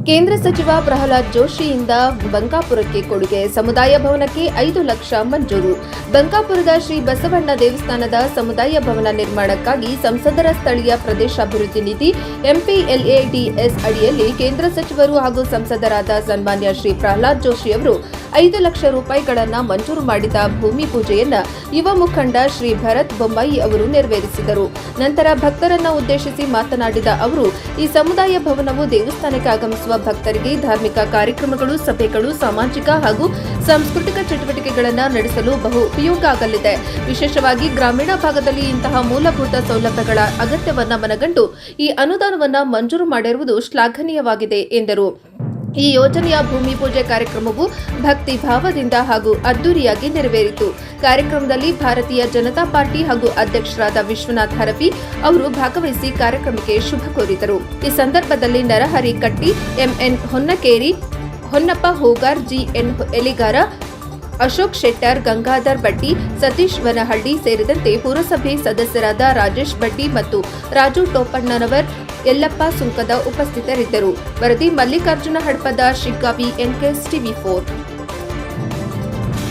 ಕೇಂದ್ರ ಸಚಿವ ಪ್ರಹ್ಲಾದ್ ಜೋಶಿಯಿಂದ ಬಂಕಾಪುರಕ್ಕೆ ಕೊಡುಗೆ. ಸಮುದಾಯ ಭವನಕ್ಕೆ 5 ಲಕ್ಷ ಮಂಜೂರು. ಬಂಕಾಪುರದ ಶ್ರೀ ಬಸವಣ್ಣ ದೇವಸ್ಥಾನದ ಸಮುದಾಯ ಭವನ ನಿರ್ಮಾಣಕ್ಕಾಗಿ ಸಂಸದರ ಸ್ಥಳೀಯ ಪ್ರದೇಶಾಭಿವೃದ್ಧಿ ನಿಧಿ ಎಂಪಿಎಲ್ಎಡಿಎಸ್ ಅಡಿಯಲ್ಲಿ ಕೇಂದ್ರ ಸಚಿವರು ಹಾಗೂ ಸಂಸದರಾದ ಸನ್ಮಾನ್ಯ ಶ್ರೀ ಪ್ರಹ್ಲಾದ್ ಜೋಶಿ ಅವರು 5 ಲಕ್ಷ ರೂಪಾಯಿಗಳನ್ನು ಮಂಜೂರು ಮಾಡಿದ ಭೂಮಿ ಪೂಜೆಯನ್ನ ಯುವ ಮುಖಂಡ ಶ್ರೀ ಭರತ್ ಬೊಮ್ಮಾಯಿ ಅವರು ನೆರವೇರಿಸಿದರು. ನಂತರ ಭಕ್ತರನ್ನ ಉದ್ದೇಶಿಸಿ ಮಾತನಾಡಿದ ಅವರು, ಈ ಸಮುದಾಯ ಭವನವು ದೇವಸ್ಥಾನಕ್ಕೆ ಆಗಮಿಸುವ ಭಕ್ತರಿಗೆ ಧಾರ್ಮಿಕ ಕಾರ್ಯಕ್ರಮಗಳು, ಸಭೆಗಳು, ಸಾಮಾಜಿಕ ಹಾಗೂ ಸಾಂಸ್ಕೃತಿಕ ಚಟುವಟಿಕೆಗಳನ್ನು ನಡೆಸಲು ಬಹು ಉಪಯೋಗ ಆಗಲಿದೆ. ವಿಶೇಷವಾಗಿ ಗ್ರಾಮೀಣ ಭಾಗದಲ್ಲಿ ಇಂತಹ ಮೂಲಭೂತ ಸೌಲಭ್ಯಗಳ ಅಗತ್ಯವನ್ನ ಮನಗಂಡು ಈ ಅನುದಾನವನ್ನ ಮಂಜೂರು ಮಾಡಿರುವುದು ಶ್ಲಾಘನೀಯವಾಗಿದೆ ಎಂದರು. ಈ ಯೋಜನೆಯ ಭೂಮಿ ಪೂಜೆ ಕಾರ್ಯಕ್ರಮವು ಭಕ್ತಿ ಭಾವದಿಂದ ಹಾಗೂ ಅದ್ದೂರಿಯಾಗಿ ನೆರವೇರಿತು. ಕಾರ್ಯಕ್ರಮದಲ್ಲಿ ಭಾರತೀಯ ಜನತಾ ಪಾರ್ಟಿ ಹಾಗೂ ಅಧ್ಯಕ್ಷರಾದ ವಿಶ್ವನಾಥ್ ಹರಪಿ ಅವರು ಭಾಗವಹಿಸಿ ಕಾರ್ಯಕ್ರಮಕ್ಕೆ ಶುಭ ಕೋರಿದರು. ಈ ಸಂದರ್ಭದಲ್ಲಿ ನರಹರಿ ಕಟ್ಟಿ, ಎಂಎನ್ ಹೊನ್ನಕೇರಿ, ಹೊನ್ನಪ್ಪ ಹೋಗಾರ್, ಜಿಎನ್ ಎಲಿಗಾರ, ಅಶೋಕ್ ಶೆಟ್ಟರ್, ಗಂಗಾಧರ್ ಬಡ್ಡಿ, ಸತೀಶ್ ವನಹಳ್ಳಿ ಸೇರಿದಂತೆ ಪುರಸಭೆ ಸದಸ್ಯರಾದ ರಾಜೇಶ್ ಬಡ್ಡಿ ಮತ್ತು ರಾಜು ಟೋಪಣ್ಣನವರ್, ಯಲ್ಲಪ್ಪ ಸುಂಕದ ಉಪಸ್ಥಿತರಿದ್ದರು. ವರದಿ ಮಲ್ಲಿಕಾರ್ಜುನ ಹಡಪದ, ಶಿಗ್ಗಾವಿ, ಎನ್ಕೆಎಸ್ ಟಿವಿ4.